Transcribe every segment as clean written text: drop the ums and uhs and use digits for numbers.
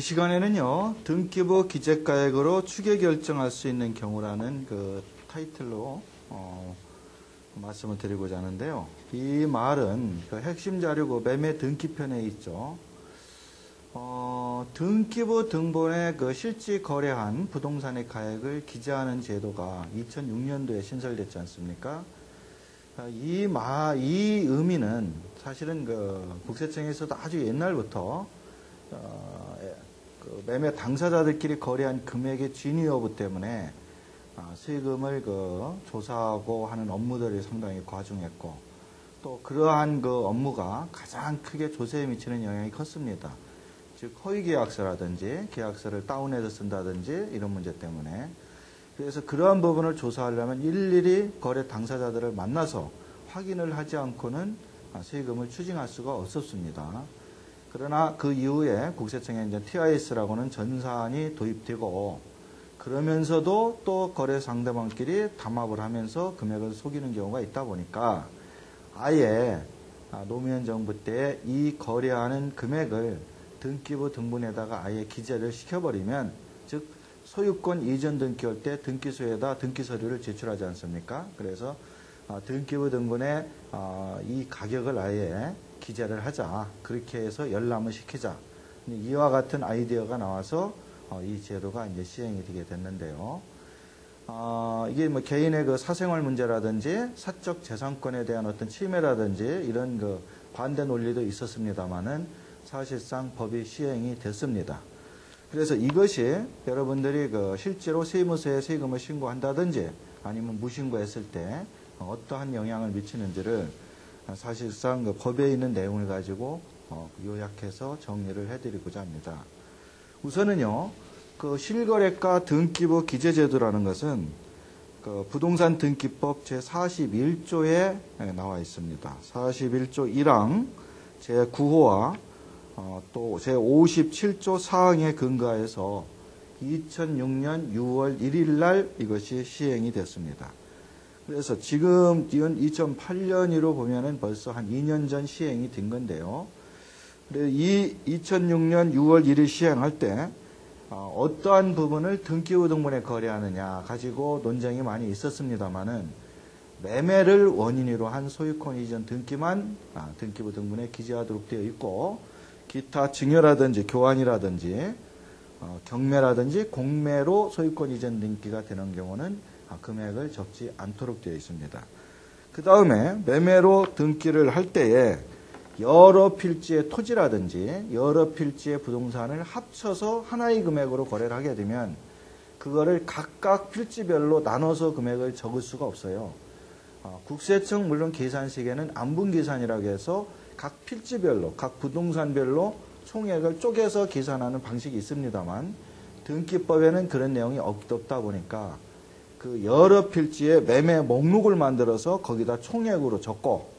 이 시간에는요, 등기부 기재가액으로 추계 결정할 수 있는 경우라는 그 타이틀로 말씀을 드리고자 하는데요. 이 말은 그 핵심 자료고 매매 등기편에 있죠. 등기부 등본에 그 실지 거래한 부동산의 가액을 기재하는 제도가 2006년도에 신설됐지 않습니까? 이 의미는 사실은 그 국세청에서도 아주 옛날부터 그 매매 당사자들끼리 거래한 금액의 진위 여부 때문에 세금을 조사하고 하는 업무들이 상당히 과중했고, 또 그러한 그 업무가 가장 크게 조세에 미치는 영향이 컸습니다. 즉 허위계약서라든지 계약서를 다운해서 쓴다든지 이런 문제 때문에. 그래서 그러한 부분을 조사하려면 일일이 거래 당사자들을 만나서 확인을 하지 않고는 세금을 추징할 수가 없었습니다. 그러나 그 이후에 국세청에 이제 TIS라고는 전산이 도입되고, 그러면서도 또 거래 상대방끼리 담합을 하면서 금액을 속이는 경우가 있다 보니까 아예 노무현 정부 때 이 거래하는 금액을 등기부 등본에다가 아예 기재를 시켜버리면, 즉 소유권 이전 등기할 때 등기소에다 등기 서류를 제출하지 않습니까? 그래서 등기부 등본에 이 가격을 아예 기재를 하자, 그렇게 해서 열람을 시키자, 이와 같은 아이디어가 나와서 이 제도가 이제 시행이 되게 됐는데요. 이게 뭐 개인의 그 사생활 문제라든지 사적 재산권에 대한 어떤 침해라든지 이런 그 반대 논리도 있었습니다만은 사실상 법이 시행이 됐습니다. 그래서 이것이 여러분들이 그 실제로 세무서에 세금을 신고한다든지 아니면 무신고했을 때 어떠한 영향을 미치는지를 사실상 그 법에 있는 내용을 가지고 요약해서 정리를 해드리고자 합니다. 우선은요, 그 실거래가 등기부 기재제도라는 것은 그 부동산 등기법 제41조에 나와 있습니다. 41조 1항 제9호와 또 제57조 4항에 근거해서 2006년 6월 1일 날 이것이 시행이 됐습니다. 그래서 지금 2008년으로 보면은 벌써 한 2년 전 시행이 된 건데요. 이 2006년 6월 1일 시행할 때 어떠한 부분을 등기부 등본에 거래하느냐 가지고 논쟁이 많이 있었습니다만은, 매매를 원인으로 한 소유권 이전 등기만 등기부 등본에 기재하도록 되어 있고, 기타 증여라든지 교환이라든지 경매라든지 공매로 소유권 이전 등기가 되는 경우는 금액을 적지 않도록 되어 있습니다. 그 다음에 매매로 등기를 할 때에 여러 필지의 토지라든지 여러 필지의 부동산을 합쳐서 하나의 금액으로 거래를 하게 되면 그거를 각각 필지별로 나눠서 금액을 적을 수가 없어요. 국세청 물론 계산식에는 안분계산이라고 해서 각 필지별로 각 부동산별로 총액을 쪼개서 계산하는 방식이 있습니다만, 등기법에는 그런 내용이 없다 보니까 그 여러 필지의 매매 목록을 만들어서 거기다 총액으로 적고,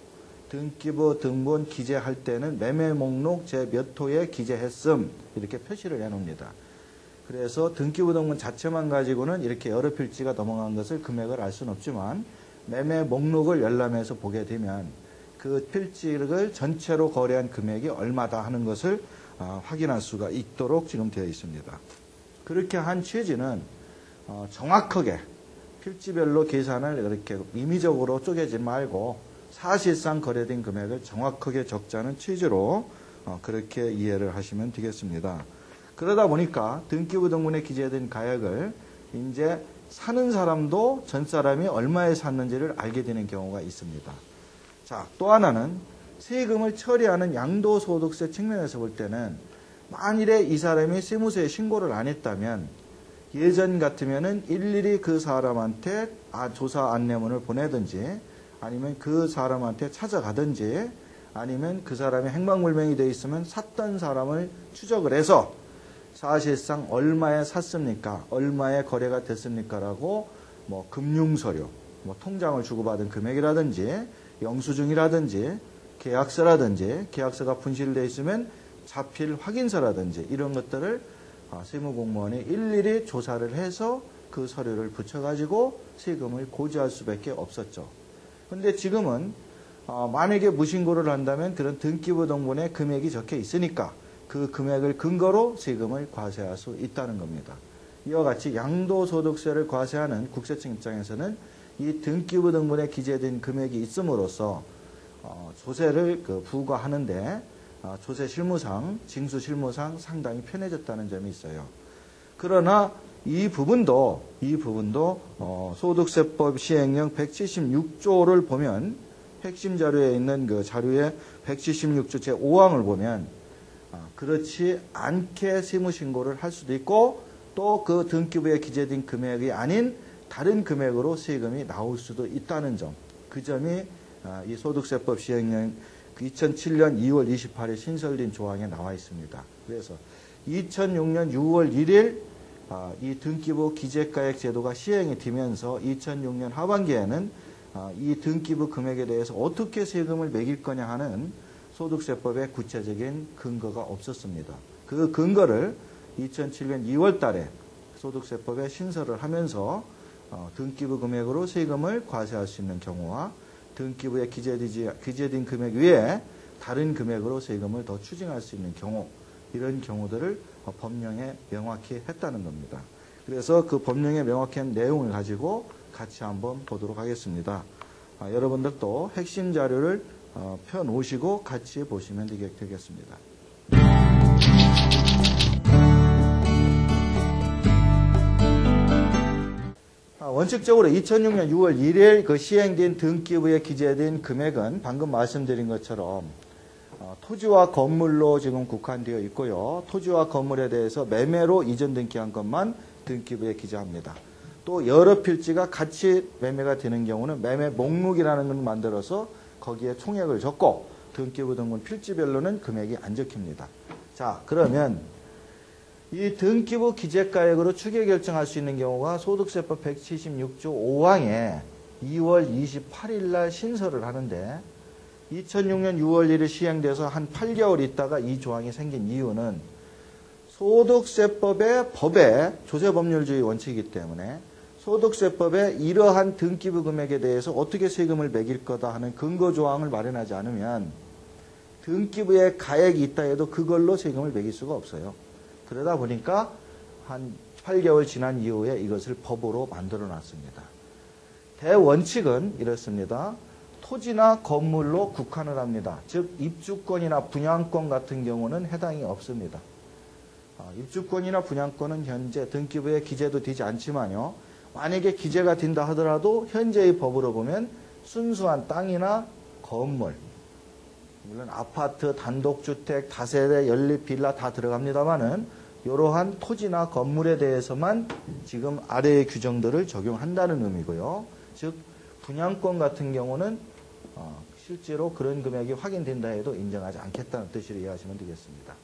등기부 등본 기재할 때는 매매 목록 제 몇 호에 기재했음 이렇게 표시를 해놓습니다. 그래서 등기부 등본 자체만 가지고는 이렇게 여러 필지가 넘어간 것을 금액을 알 수는 없지만, 매매 목록을 열람해서 보게 되면 그 필지를 전체로 거래한 금액이 얼마다 하는 것을 확인할 수가 있도록 지금 되어 있습니다. 그렇게 한 취지는 정확하게 필지별로 계산을 이렇게 임의적으로 쪼개지 말고 사실상 거래된 금액을 정확하게 적자는 취지로 그렇게 이해를 하시면 되겠습니다. 그러다 보니까 등기부 등본에 기재된 가액을 이제 사는 사람도 전 사람이 얼마에 샀는지를 알게 되는 경우가 있습니다. 자, 또 하나는 세금을 처리하는 양도소득세 측면에서 볼 때는, 만일에 이 사람이 세무서에 신고를 안 했다면 예전 같으면은 일일이 그 사람한테 조사 안내문을 보내든지 아니면 그 사람한테 찾아가든지 아니면 그 사람이 행방불명이 되어 있으면 샀던 사람을 추적을 해서 사실상 얼마에 샀습니까? 얼마에 거래가 됐습니까? 라고 뭐 금융서류, 뭐 통장을 주고받은 금액이라든지 영수증이라든지 계약서라든지 계약서가 분실되어 있으면 자필 확인서라든지 이런 것들을 세무공무원이 일일이 조사를 해서 그 서류를 붙여가지고 세금을 고지할 수밖에 없었죠. 그런데 지금은 만약에 무신고를 한다면 그런 등기부 등본에 금액이 적혀 있으니까 그 금액을 근거로 세금을 과세할 수 있다는 겁니다. 이와 같이 양도소득세를 과세하는 국세청 입장에서는 이 등기부 등본에 기재된 금액이 있음으로써 조세를 부과하는데 조세 실무상, 징수 실무상 상당히 편해졌다는 점이 있어요. 그러나 이 부분도 소득세법 시행령 176조를 보면 핵심 자료에 있는 그 자료의 176조 제5항을 보면 그렇지 않게 세무신고를 할 수도 있고 또 그 등기부에 기재된 금액이 아닌 다른 금액으로 세금이 나올 수도 있다는 점. 그 점이 이 소득세법 시행령 2007년 2월 28일 신설된 조항에 나와 있습니다. 그래서 2006년 6월 1일 이 등기부 기재가액 제도가 시행이 되면서 2006년 하반기에는 이 등기부 금액에 대해서 어떻게 세금을 매길 거냐 하는 소득세법의 구체적인 근거가 없었습니다. 그 근거를 2007년 2월 달에 소득세법에 신설을 하면서 등기부 금액으로 세금을 과세할 수 있는 경우와 등기부에 기재된 금액 외에 다른 금액으로 세금을 더 추징할 수 있는 경우, 이런 경우들을 법령에 명확히 했다는 겁니다. 그래서 그 법령에 명확히 한 내용을 가지고 같이 한번 보도록 하겠습니다. 여러분들도 핵심 자료를 펴놓으시고 같이 보시면 되겠습니다. 원칙적으로 2006년 6월 1일 그 시행된 등기부에 기재된 금액은 방금 말씀드린 것처럼 토지와 건물로 지금 국한되어 있고요. 토지와 건물에 대해서 매매로 이전 등기한 것만 등기부에 기재합니다. 또 여러 필지가 같이 매매가 되는 경우는 매매 목록이라는 걸 만들어서 거기에 총액을 적고 등기부 등본 필지별로는 금액이 안 적힙니다. 자, 그러면 이 등기부 기재가액으로 추계 결정할 수 있는 경우가 소득세법 176조 5항에 2월 28일 날 신설을 하는데 2006년 6월 1일 시행돼서 한 8개월 있다가 이 조항이 생긴 이유는 소득세법의 법에 조세법률주의 원칙이기 때문에 소득세법에 이러한 등기부 금액에 대해서 어떻게 세금을 매길 거다 하는 근거 조항을 마련하지 않으면 등기부에 가액이 있다 해도 그걸로 세금을 매길 수가 없어요. 그러다 보니까 한 8개월 지난 이후에 이것을 법으로 만들어 놨습니다. 대원칙은 이렇습니다. 토지나 건물로 국한을 합니다. 즉 입주권이나 분양권 같은 경우는 해당이 없습니다. 입주권이나 분양권은 현재 등기부에 기재도 되지 않지만요. 만약에 기재가 된다 하더라도 현재의 법으로 보면 순수한 땅이나 건물, 물론 아파트, 단독주택, 다세대, 연립, 빌라 다 들어갑니다만은 이러한 토지나 건물에 대해서만 지금 아래의 규정들을 적용한다는 의미고요. 즉 분양권 같은 경우는 실제로 그런 금액이 확인된다 해도 인정하지 않겠다는 뜻으로 이해하시면 되겠습니다.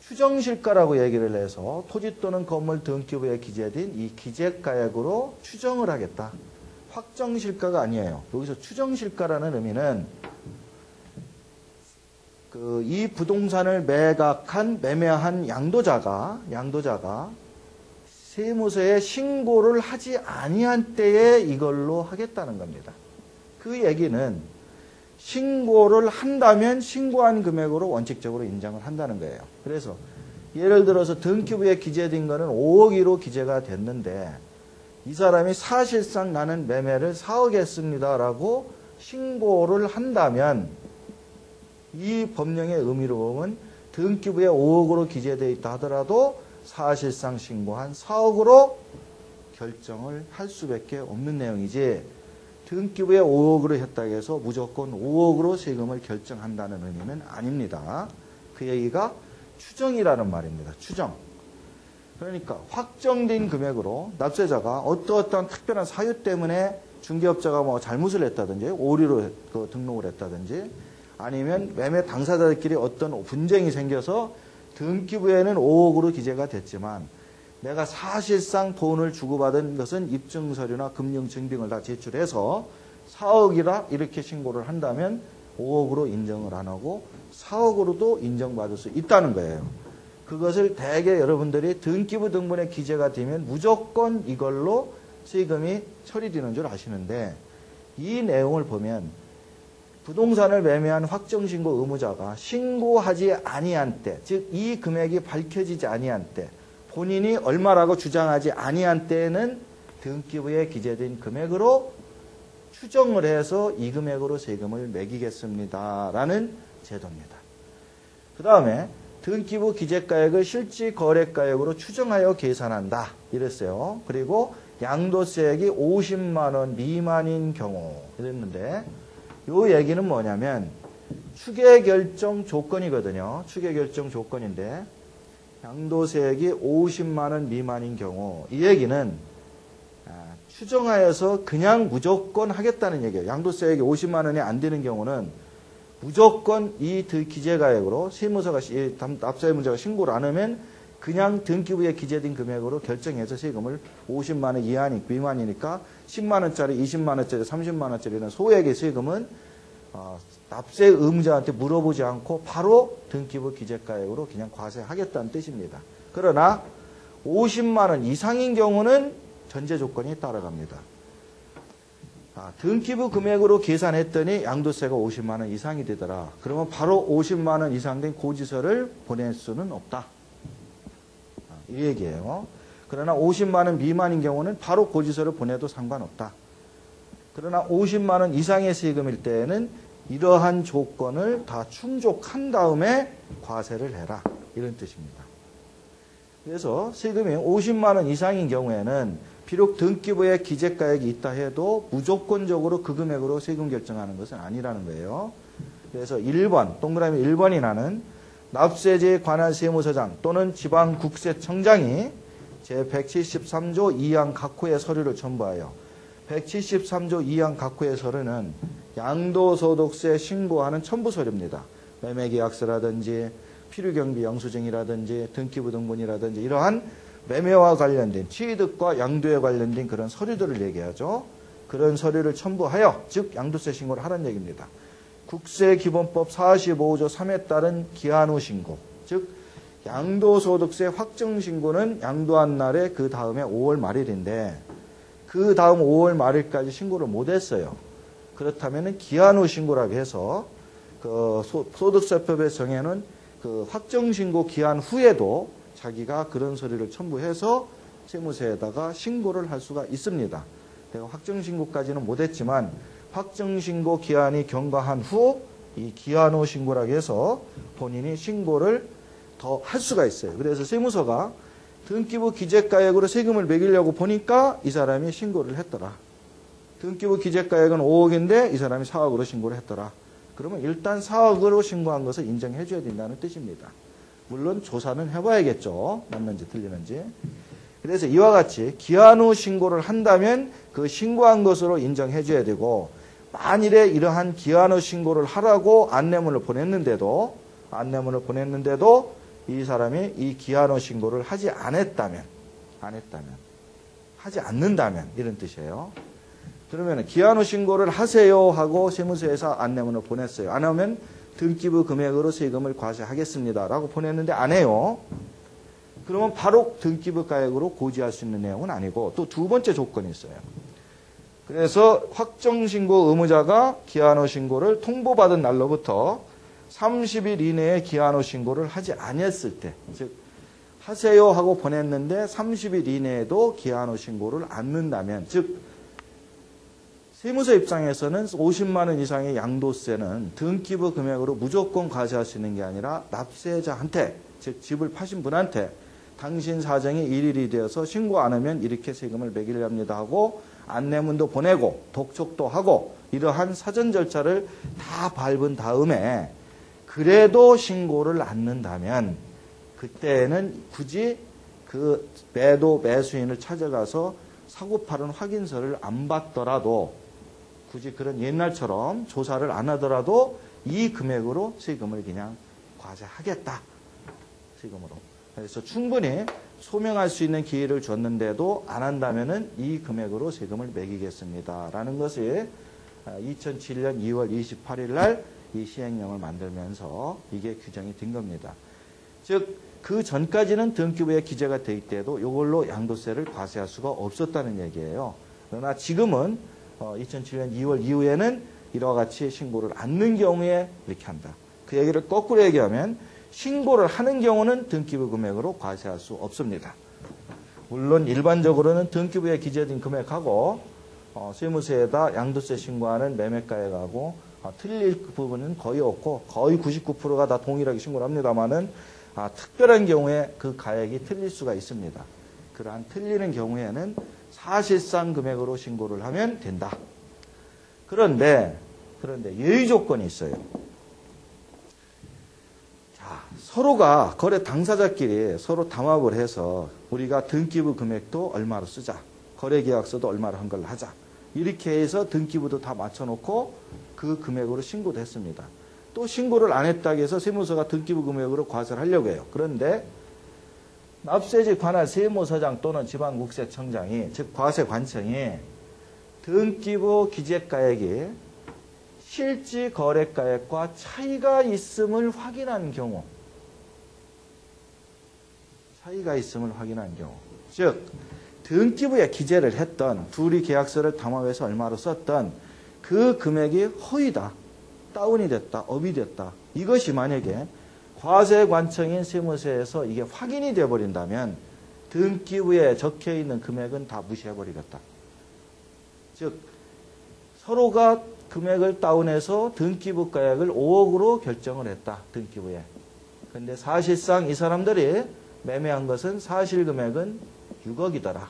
추정실가라고 얘기를 해서 토지 또는 건물 등기부에 기재된 이 기재가액으로 추정을 하겠다. 확정실가가 아니에요. 여기서 추정실가라는 의미는 이 부동산을 매매한 양도자가 세무서에 신고를 하지 아니한 때에 이걸로 하겠다는 겁니다. 그 얘기는 신고를 한다면 신고한 금액으로 원칙적으로 인정을 한다는 거예요. 그래서 예를 들어서 등기부에 기재된 거는 5억이로 기재가 됐는데 이 사람이 사실상 나는 매매를 4억 했습니다라고 신고를 한다면 이 법령의 의미로 보면 등기부에 5억으로 기재되어 있다 하더라도 사실상 신고한 4억으로 결정을 할 수밖에 없는 내용이지 등기부에 5억으로 했다고 해서 무조건 5억으로 세금을 결정한다는 의미는 아닙니다. 그 얘기가 추정이라는 말입니다. 추정. 그러니까 확정된 금액으로 납세자가 어떠한 특별한 사유 때문에 중개업자가 뭐 잘못을 했다든지 오류로 등록을 했다든지 아니면 매매 당사자들끼리 어떤 분쟁이 생겨서 등기부에는 5억으로 기재가 됐지만 내가 사실상 돈을 주고받은 것은 입증서류나 금융증빙을 다 제출해서 4억이라 이렇게 신고를 한다면 5억으로 인정을 안 하고 4억으로도 인정받을 수 있다는 거예요. 그것을 대개 여러분들이 등기부 등본에 기재가 되면 무조건 이걸로 세금이 처리되는 줄 아시는데 이 내용을 보면 부동산을 매매한 확정신고 의무자가 신고하지 아니한 때, 즉 이 금액이 밝혀지지 아니한 때, 본인이 얼마라고 주장하지 아니한 때에는 등기부에 기재된 금액으로 추정을 해서 이 금액으로 세금을 매기겠습니다. 라는 제도입니다. 그 다음에 등기부 기재가액을 실지거래가액으로 추정하여 계산한다. 이랬어요. 그리고 양도세액이 50만 원 미만인 경우 이랬는데 요 얘기는 뭐냐면 추계결정 조건이거든요. 추계결정 조건인데 양도세액이 50만 원 미만인 경우 이 얘기는 추정하여서 그냥 무조건 하겠다는 얘기예요. 양도세액이 50만 원이 안 되는 경우는 무조건 이 기재가액으로 세무서가 납세의무자가 신고를 안 하면 그냥 등기부에 기재된 금액으로 결정해서 세금을 50만 원 이하니 미만이니까 10만 원짜리, 20만 원짜리, 30만 원짜리는 소액의 세금은 납세 의무자한테 물어보지 않고 바로 등기부 기재가액으로 그냥 과세하겠다는 뜻입니다. 그러나 50만 원 이상인 경우는 전제 조건이 따라갑니다. 등기부 금액으로 계산했더니 양도세가 50만 원 이상이 되더라. 그러면 바로 50만 원 이상 된 고지서를 보낼 수는 없다. 이 얘기예요. 그러나 50만 원 미만인 경우는 바로 고지서를 보내도 상관없다. 그러나 50만 원 이상의 세금일 때에는 이러한 조건을 다 충족한 다음에 과세를 해라. 이런 뜻입니다. 그래서 세금이 50만 원 이상인 경우에는 비록 등기부에 기재가액이 있다 해도 무조건적으로 그 금액으로 세금 결정하는 것은 아니라는 거예요. 그래서 1번, 동그라미 1번이 나는 납세제에 관한 세무서장 또는 지방국세청장이 제173조 2항 각호의 서류를 첨부하여 173조 2항 각호의 서류는 양도소득세 신고하는 첨부 서류입니다. 매매계약서라든지 필요경비 영수증이라든지 등기부 등본이라든지 이러한 매매와 관련된 취득과 양도에 관련된 그런 서류들을 얘기하죠. 그런 서류를 첨부하여 즉 양도세 신고를 하라는 얘기입니다. 국세기본법 45조 3에 따른 기한 후 신고 즉 양도소득세 확정신고는 양도한 날에 그 다음에 5월 말일인데 그 다음 5월 말일까지 신고를 못했어요. 그렇다면 기한 후 신고라고 해서 그 소득세법에 정해놓은 그 확정신고 기한 후에도 자기가 그런 서류를 첨부해서 세무서에다가 신고를 할 수가 있습니다. 내가 확정신고까지는 못했지만 확정신고 기한이 경과한 후 이 기한 후 신고라고 해서 본인이 신고를 더 할 수가 있어요. 그래서 세무서가 등기부 기재가액으로 세금을 매기려고 보니까 이 사람이 신고를 했더라. 등기부 기재가액은 5억인데 이 사람이 4억으로 신고를 했더라. 그러면 일단 4억으로 신고한 것을 인정해 줘야 된다는 뜻입니다. 물론 조사는 해봐야겠죠. 맞는지 틀리는지. 그래서 이와 같이 기한 후 신고를 한다면 그 신고한 것으로 인정해 줘야 되고 만일에 이러한 기한 후 신고를 하라고 안내문을 보냈는데도 이 사람이 이 기한 후 신고를 하지 않는다면 이런 뜻이에요. 그러면 기한 후 신고를 하세요 하고 세무서에서 안내문을 보냈어요. 안 하면 등기부 금액으로 세금을 과세하겠습니다 라고 보냈는데 안 해요. 그러면 바로 등기부 가액으로 고지할 수 있는 내용은 아니고 또 두 번째 조건이 있어요. 그래서 확정신고 의무자가 기한 후 신고를 통보받은 날로부터 30일 이내에 기한 후 신고를 하지 아니했을 때, 즉 하세요 하고 보냈는데 30일 이내에도 기한 후 신고를 않는다면, 즉 세무서 입장에서는 50만 원 이상의 양도세는 등기부 금액으로 무조건 과세할 수 있는 게 아니라 납세자한테, 즉 집을 파신 분한테 당신 사정이 일일이 되어서 신고 안 하면 이렇게 세금을 매기려 합니다 하고 안내문도 보내고 독촉도 하고 이러한 사전 절차를 다 밟은 다음에 그래도 신고를 않는다면 그때는 굳이 그 매수인을 찾아가서 사고팔은 확인서를 안 받더라도 굳이 그런 옛날처럼 조사를 안 하더라도 이 금액으로 세금을 그냥 과세하겠다. 세금으로. 그래서 충분히 소명할 수 있는 기회를 줬는데도 안 한다면은 이 금액으로 세금을 매기겠습니다. 라는 것이 2007년 2월 28일 날 이 시행령을 만들면서 이게 규정이 된 겁니다. 즉, 그 전까지는 등기부에 기재가 돼 있대도 이걸로 양도세를 과세할 수가 없었다는 얘기예요. 그러나 지금은 2007년 2월 이후에는 이와 같이 신고를 않는 경우에 이렇게 한다. 그 얘기를 거꾸로 얘기하면 신고를 하는 경우는 등기부 금액으로 과세할 수 없습니다. 물론 일반적으로는 등기부에 기재된 금액하고 세무서에다 양도세 신고하는 매매가액하고 틀릴 부분은 거의 없고 거의 99%가 다 동일하게 신고를 합니다만은 특별한 경우에 그 가액이 틀릴 수가 있습니다. 그러한 틀리는 경우에는 사실상 금액으로 신고를 하면 된다. 그런데 예의 조건이 있어요. 자, 서로가 거래 당사자끼리 서로 담합을 해서 우리가 등기부 금액도 얼마로 쓰자. 거래계약서도 얼마로 한 걸로 하자. 이렇게 해서 등기부도 다 맞춰놓고 그 금액으로 신고도 했습니다. 또 신고를 안 했다고 해서 세무서가 등기부 금액으로 과세를 하려고 해요. 그런데 납세지 관할 세무서장 또는 지방국세청장이 즉 과세관청이 등기부 기재가액이 실지 거래가액과 차이가 있음을 확인한 경우 즉 등기부에 기재를 했던 둘이 계약서를 담합해서 얼마로 썼던 그 금액이 허위다, 다운이 됐다, 업이 됐다. 이것이 만약에 과세관청인 세무서에서 이게 확인이 되어버린다면 등기부에 적혀있는 금액은 다 무시해버리겠다. 즉 서로가 금액을 다운해서 등기부 가액을 5억으로 결정을 했다. 등기부에. 그런데 사실상 이 사람들이 매매한 것은 사실 금액은 6억이더라.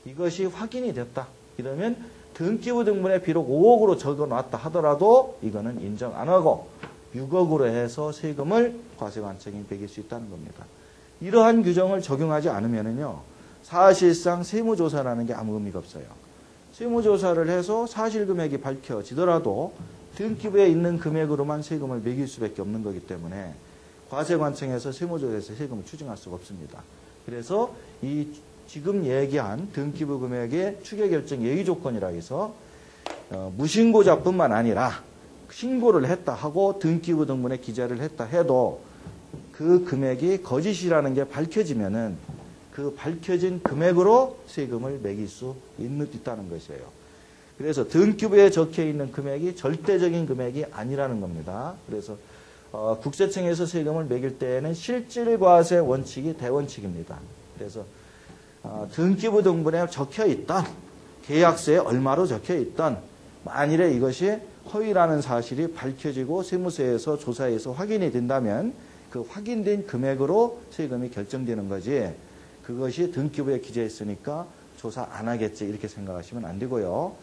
이것이 확인이 됐다. 이러면 등기부 등본에 비록 5억으로 적어놨다 하더라도 이거는 인정 안 하고 6억으로 해서 세금을 과세관청이 매길 수 있다는 겁니다. 이러한 규정을 적용하지 않으면요 사실상 세무조사라는 게 아무 의미가 없어요. 세무조사를 해서 사실 금액이 밝혀지더라도 등기부에 있는 금액으로만 세금을 매길 수밖에 없는 거기 때문에 과세관청에서 세무조사에서 세금을 추징할 수가 없습니다. 그래서 이 지금 얘기한 등기부 금액의 추계결정 예의조건이라 해서 무신고자뿐만 아니라 신고를 했다 하고 등기부 등본에 기재를 했다 해도 그 금액이 거짓이라는 게 밝혀지면은 그 밝혀진 금액으로 세금을 매길 수 있다는 것이에요. 그래서 등기부에 적혀 있는 금액이 절대적인 금액이 아니라는 겁니다. 그래서 국세청에서 세금을 매길 때에는 실질과세 원칙이 대원칙입니다. 그래서 등기부 등본에 적혀 있던 계약서에 얼마로 적혀 있던 만일에 이것이 허위라는 사실이 밝혀지고 세무서에서 조사해서 확인이 된다면 그 확인된 금액으로 세금이 결정되는 거지 그것이 등기부에 기재했으니까 조사 안 하겠지 이렇게 생각하시면 안 되고요.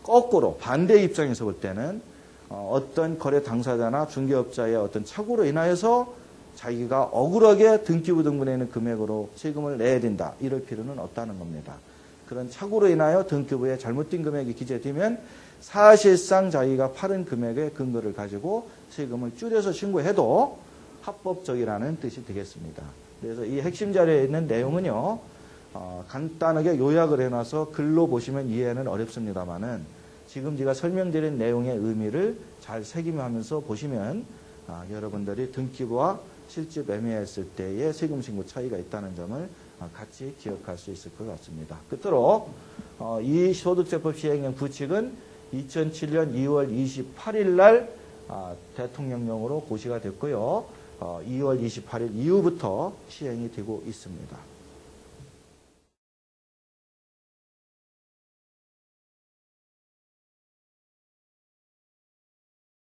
거꾸로 반대 입장에서 볼 때는 어떤 거래 당사자나 중개업자의 어떤 착오로 인하여서 자기가 억울하게 등기부 등본에 있는 금액으로 세금을 내야 된다. 이럴 필요는 없다는 겁니다. 그런 착오로 인하여 등기부에 잘못된 금액이 기재되면 사실상 자기가 팔은 금액의 근거를 가지고 세금을 줄여서 신고해도 합법적이라는 뜻이 되겠습니다. 그래서 이 핵심 자료에 있는 내용은요. 간단하게 요약을 해놔서 글로 보시면 이해는 어렵습니다만은 지금 제가 설명드린 내용의 의미를 잘 새김하면서 보시면 여러분들이 등기부와 실제 매매했을 때의 세금 신고 차이가 있다는 점을 같이 기억할 수 있을 것 같습니다. 끝으로 이 소득세법 시행령 부칙은 2007년 2월 28일 날 대통령령으로 고시가 됐고요. 2월 28일 이후부터 시행이 되고 있습니다.